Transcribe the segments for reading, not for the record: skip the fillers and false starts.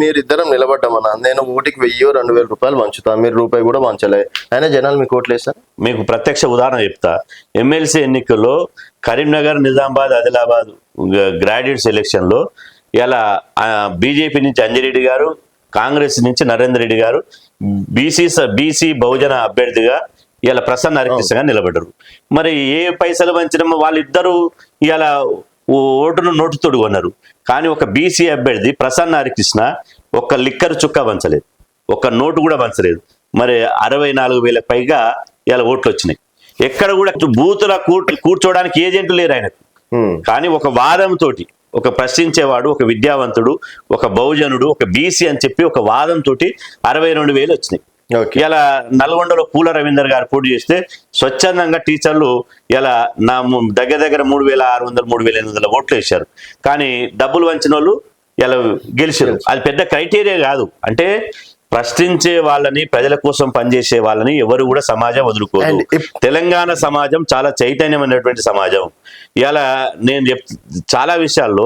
మీరు ఇద్దరం నిలబడ్డామన్నా, నేను ఓటికి 1000-2000 రూపాయలు పంచుతా, మీరు రూపాయి కూడా పంచలే, అయినా జనాలు మీకు ఓట్లు వేస్తారు. మీకు ప్రత్యక్ష ఉదాహరణ చెప్తా. ఎమ్మెల్సీ ఎన్నికల్లో కరీంనగర్, నిజామాబాద్, ఆదిలాబాద్ గ్రాడ్యుయేట్స్ ఎలక్షన్లో ఇలా బీజేపీ నుంచి అంజిరెడ్డి గారు, కాంగ్రెస్ నుంచి నరేందర్ రెడ్డి గారు బీసీ బహుజన అభ్యర్థిగా ఇలా ప్రసన్న హరికృష్ణ గారు నిలబడ్డారు. మరి ఏ పైసలు పంచిన వాళ్ళిద్దరూ ఇలా ఓటును నోటుతోడు కొన్నారు. కానీ ఒక బీసీ అభ్యర్థి ప్రసన్న హరికృష్ణ ఒక్క లిక్కర్ చుక్క పంచలేదు, ఒక్క నోటు కూడా పంచలేదు. మరి 64,000 పైగా ఇలా ఓట్లు వచ్చినాయి. ఎక్కడ కూడా బూతుల కూర్చోడానికి ఏజెంట్లు లేరు ఆయనకు. కానీ ఒక వాదంతో, ఒక ప్రశ్నించేవాడు, ఒక విద్యావంతుడు, ఒక బహుజనుడు, ఒక బీసీ అని చెప్పి ఒక వాదంతో 62,000 వచ్చినాయి. ఇలా నల్గొండలో పూల రవీందర్ గారు పోటీ చేస్తే స్వచ్ఛందంగా టీచర్లు ఇలా దగ్గర 3,600-3,800 ఓట్లు వేశారు. కానీ డబ్బులు వంచిన వాళ్ళు ఇలా గెలిచారు. అది పెద్ద క్రైటీరియా కాదు. అంటే ప్రశ్నించే వాళ్ళని, ప్రజల కోసం పనిచేసే వాళ్ళని ఎవరు కూడా సమాజం వదులుకోదు. తెలంగాణ సమాజం చాలా చైతన్యమైనటువంటి సమాజం. ఇలా నేను చాలా విషయాల్లో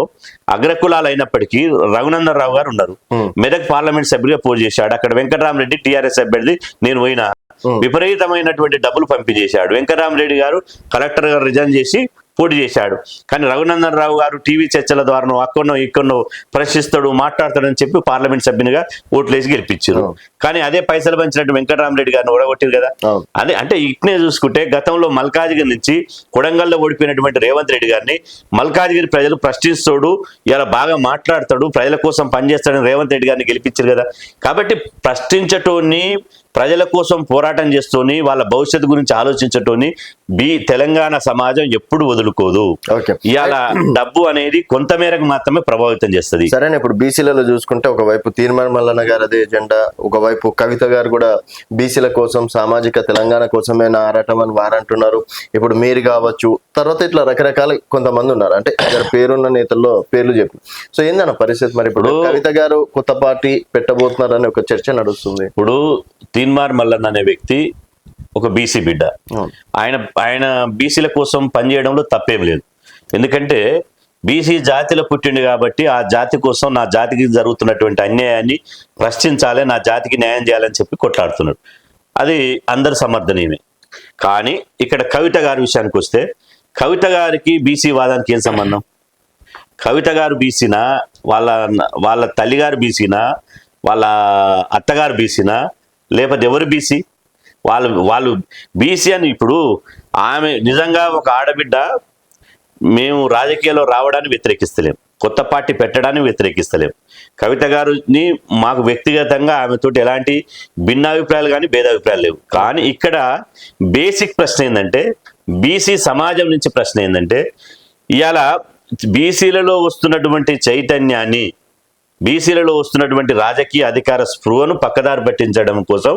అగ్రకులాలు అయినప్పటికీ రఘునందన్ రావు గారు ఉన్నారు, మెదక్ పార్లమెంట్ సభ్యుడిగా పోటీ చేశాడు. అక్కడ వెంకటరామరెడ్డి టీఆర్ఎస్ అభ్యర్థి, నేను పోయినా, విపరీతమైనటువంటి డబ్బులు పంపిణీ వెంకటరామరెడ్డి గారు కలెక్టర్ గారు రిజైన్ చేసి పోటీ చేశాడు. కానీ రఘునందన్ రావు గారు టీవీ చర్చల ద్వారానో అక్కడనో ఇక్కడనో ప్రశ్నిస్తాడు, మాట్లాడతాడని చెప్పి పార్లమెంట్ సభ్యునిగా ఓట్లేసి గెలిపించారు. కానీ అదే పైసలు పంచినట్టు వెంకటరామరెడ్డి గారిని ఓడగొట్టారు కదా. అదే అంటే ఇట్నే చూసుకుంటే గతంలో మల్కాజ్గిరి నుంచి కొడంగల్లో ఓడిపోయినటువంటి రేవంత్ రెడ్డి గారిని మల్కాజ్గిరి ప్రజలు ప్రశ్నిస్తాడు, ఇలా బాగా మాట్లాడతాడు, ప్రజల కోసం పనిచేస్తాడని రేవంత్ రెడ్డి గారిని గెలిపించారు కదా. కాబట్టి ప్రశ్నించటోని, ప్రజల కోసం పోరాటం చేస్తూని, వాళ్ళ భవిష్యత్తు గురించి ఆలోచించటోని తెలంగాణ సమాజం ఎప్పుడు వదులుకోదు. ఇవాళ డబ్బు అనేది కొంతమేరకు మాత్రమే ప్రభావితం చేస్తుంది. సరే, ఇప్పుడు బీసీలలో చూసుకుంటే ఒకవైపు తీర్మాన మల్లన్న గారు అదే ఎజెండా, ఒకవైపు కవిత గారు కూడా బీసీల కోసం, సామాజిక తెలంగాణ కోసమే నా ఆరాటం అని వారంటున్నారు. ఇప్పుడు మీరు కావచ్చు, తర్వాత ఇట్లా రకరకాల కొంతమంది ఉన్నారు, అంటే పేరున్న నేతల్లో పేర్లు చెప్పి. సో ఏందన్న పరిస్థితి? మరి ఇప్పుడు కవిత గారు కొత్త పార్టీ పెట్టబోతున్నారని ఒక చర్చ నడుస్తుంది. ఇప్పుడు తీన్మార్ మల్లన్న అనే వ్యక్తి ఒక బీసీ బిడ్డ. ఆయన బీసీల కోసం పనిచేయడంలో తప్పేం లేదు. ఎందుకంటే బీసీ జాతిలో పుట్టిండు కాబట్టి ఆ జాతి కోసం, నా జాతికి జరుగుతున్నటువంటి అన్యాయాన్ని ప్రశ్నించాలి, నా జాతికి న్యాయం చేయాలని చెప్పి కొట్లాడుతున్నాడు. అది అందరి సమర్థనీయమే. కానీ ఇక్కడ కవిత గారి విషయానికి వస్తే, కవిత గారికి బీసీ వాదానికి ఏం సంబంధం? కవిత గారు బీసీనా, వాళ్ళ తల్లిగారు బీసీనా, వాళ్ళ అత్తగారు బీసీనా, లేకపోతే ఎవరు బీసీ? వాళ్ళు బీసీ అని. ఇప్పుడు ఆమె నిజంగా ఒక ఆడబిడ్డ, మేము రాజకీయాల్లో రావడాన్ని వ్యతిరేకిస్తలేం, కొత్త పార్టీ పెట్టడాన్ని వ్యతిరేకిస్తలేం. కవిత గారిని మాకు వ్యక్తిగతంగా ఆమెతోటి ఎలాంటి భిన్నాభిప్రాయాలు కానీ భేదాభిప్రాయాలు లేవు. కానీ ఇక్కడ బేసిక్ ప్రశ్న ఏంటంటే, బీసీ సమాజం నుంచి ప్రశ్న ఏంటంటే, ఇవాళ బీసీలలో వస్తున్నటువంటి చైతన్యాన్ని, బీసీలలో వస్తున్నటువంటి రాజకీయ అధికార స్పృహను పక్కదారి పట్టించడం కోసం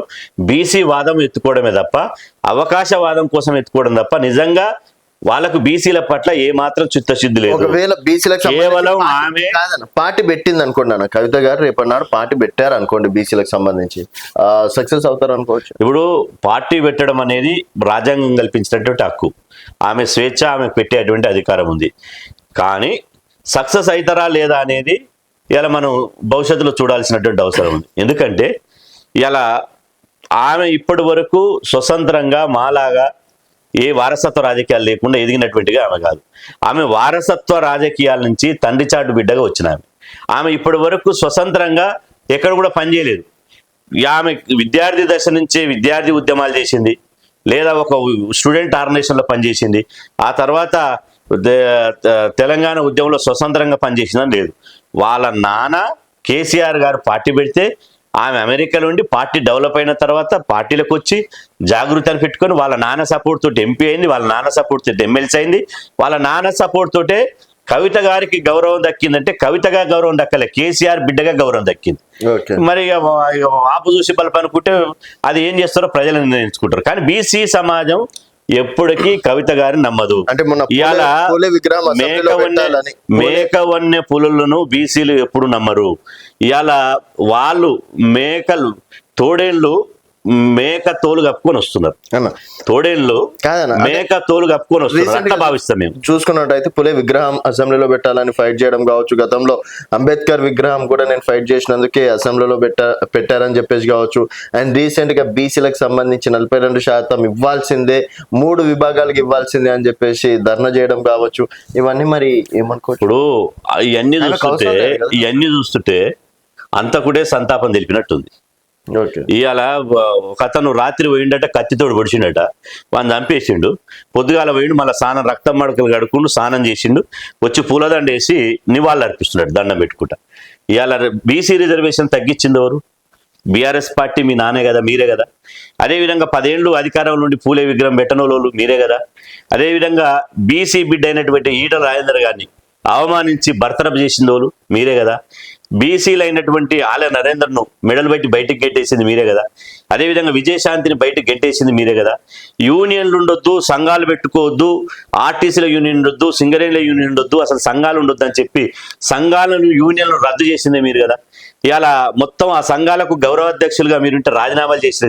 బీసీ వాదం ఎత్తుకోవడమే తప్ప, అవకాశవాదం కోసం ఎత్తుకోవడం తప్ప, నిజంగా వాళ్ళకు బీసీల పట్ల ఏ మాత్రం చిత్తశుద్ధి లేదు. ఒకవేళ బీసీలకు కేవలం ఆమె పార్టీ పెట్టింది అనుకోండి అన్న, కవిత గారు రేపన్నాడు పార్టీ పెట్టారు అనుకోండి, బీసీలకు సంబంధించి సక్సెస్ అవుతారు అనుకోవచ్చు. ఇప్పుడు పార్టీ పెట్టడం అనేది రాజ్యాంగం కల్పించినటువంటి హక్కు, ఆమె స్వేచ్ఛ, ఆమెకు పెట్టేటువంటి అధికారం ఉంది. కానీ సక్సెస్ అవుతారా లేదా అనేది ఇలా మనం భవిష్యత్తులో చూడాల్సినటువంటి అవసరం ఉంది. ఎందుకంటే ఇలా ఆమె ఇప్పటి వరకు స్వతంత్రంగా మాలాగా ఏ వారసత్వ రాజకీయాలు లేకుండా ఎదిగినటువంటిగా ఆమె కాదు. ఆమె వారసత్వ రాజకీయాల నుంచి తండ్రి చాటు బిడ్డగా వచ్చిన ఆమె ఇప్పటి వరకు స్వతంత్రంగా ఎక్కడ కూడా పనిచేయలేదు. ఆమె విద్యార్థి దశ నుంచే విద్యార్థి ఉద్యమాలు చేసింది, లేదా ఒక స్టూడెంట్ ఆర్గనైజేషన్లో పనిచేసింది. ఆ తర్వాత తెలంగాణ ఉద్యమంలో స్వతంత్రంగా పనిచేసిందని లేదు. వాళ్ళ నాన్న కేసీఆర్ గారు పార్టీ పెడితే ఆమె అమెరికాలో ఉండి పార్టీ డెవలప్ అయిన తర్వాత పార్టీలకు వచ్చి జాగృతిని పెట్టుకొని వాళ్ళ నాన్న సపోర్ట్ తోటి ఎంపీ అయింది, వాళ్ళ నాన్న సపోర్ట్ తోటి ఎమ్మెల్సీ అయింది. వాళ్ళ నాన్న సపోర్ట్ తోటే కవిత గారికి గౌరవం దక్కిందంటే కవితగా గౌరవం దక్కలే, కేసీఆర్ బిడ్డగా గౌరవం దక్కింది. మరి ఆపు చూసి బలప అనుకుంటే అది ఏం చేస్తారో ప్రజలు నిర్ణయించుకుంటారు. కానీ బీసీ సమాజం ఎప్పటికీ కవిత గారిని నమ్మదు. ఇవాళ మేకవన్య పులులను బీసీలు ఎప్పుడు నమ్మరు. ఇవాళ వాళ్ళు మేకలు, తోడేళ్ళు మేక తోలు కప్పుకొని వస్తున్నారు. అన్న తోడేళ్ళు కాదన్న, మేక తోలు కప్పుకొని వస్తున్నారు. Recent అట్లా గా భావిస్తాం మేము. చూసుకున్నట్టయితే పులే విగ్రహం అసెంబ్లీలో పెట్టాలని ఫైట్ చేయడం కావచ్చు, గతంలో అంబేద్కర్ విగ్రహం కూడా నేను ఫైట్ చేసినందుకే అసెంబ్లీలో పెట్టారని చెప్పేసి కావచ్చు. అండ్ రీసెంట్ గా బీసీలకు సంబంధించి 42% ఇవ్వాల్సిందే, 3 విభాగాలకు ఇవ్వాల్సిందే అని చెప్పేసి ధర్నా చేయడం కావచ్చు. ఇవన్నీ మరి ఏమనుకోవచ్చు? ఇప్పుడు ఇవన్నీ ఆయనకు చూస్తుంటే అవసరం లేదు కదా. ఇవన్నీ చూస్తుంటే అంతకుడే సంతాపం తెలిపినట్టుంది. ఓకే. ఇవాళ ఒక అతను రాత్రి పోయిండట, కత్తితోడు పొడిచిండట, వాడిని చంపేసిండు. పొద్దుగాల పోయిండు, మళ్ళీ స్నానం రక్తం మడకలు కడుక్కుండు, స్నానం చేసిండు, వచ్చి పూలదండ వేసి నివాళులు అర్పిస్తున్నాడు దండం పెట్టుకుంటా. ఇవాళ బీసీ రిజర్వేషన్ తగ్గించింది ఎవరు? బీఆర్ఎస్ పార్టీ, మీ నానే కదా, మీరే కదా. అదేవిధంగా 10 ఏళ్ళు అధికారంలో నుండి పూలే విగ్రహం పెట్టనోళ్ళు మీరే కదా. అదేవిధంగా బీసీ బిడ్డ అయినటువంటి ఈటల రాజేందర్ గారిని అవమానించి బర్తరఫ్ చేసింది వాళ్ళు మీరే కదా. బీసీలు అయినటువంటి ఆలయ నరేందర్ను మెడలు బట్టి బయటికి గెంటేసింది మీరే కదా. అదేవిధంగా విజయశాంతిని బయటకు గెంటేసింది మీరే కదా. యూనియన్లు ఉండొద్దు, సంఘాలు పెట్టుకోవద్దు, ఆర్టీసీల యూనియన్ ఉండొద్దు, సింగరేణిల యూనియన్ ఉండొద్దు, అసలు సంఘాలు ఉండొద్దు అని చెప్పి సంఘాలను యూనియన్లు రద్దు చేసిందే మీరు కదా. ఇవాళ మొత్తం ఆ సంఘాలకు గౌరవాధ్యక్షులుగా మీరుంటే రాజీనామాలు చేసిన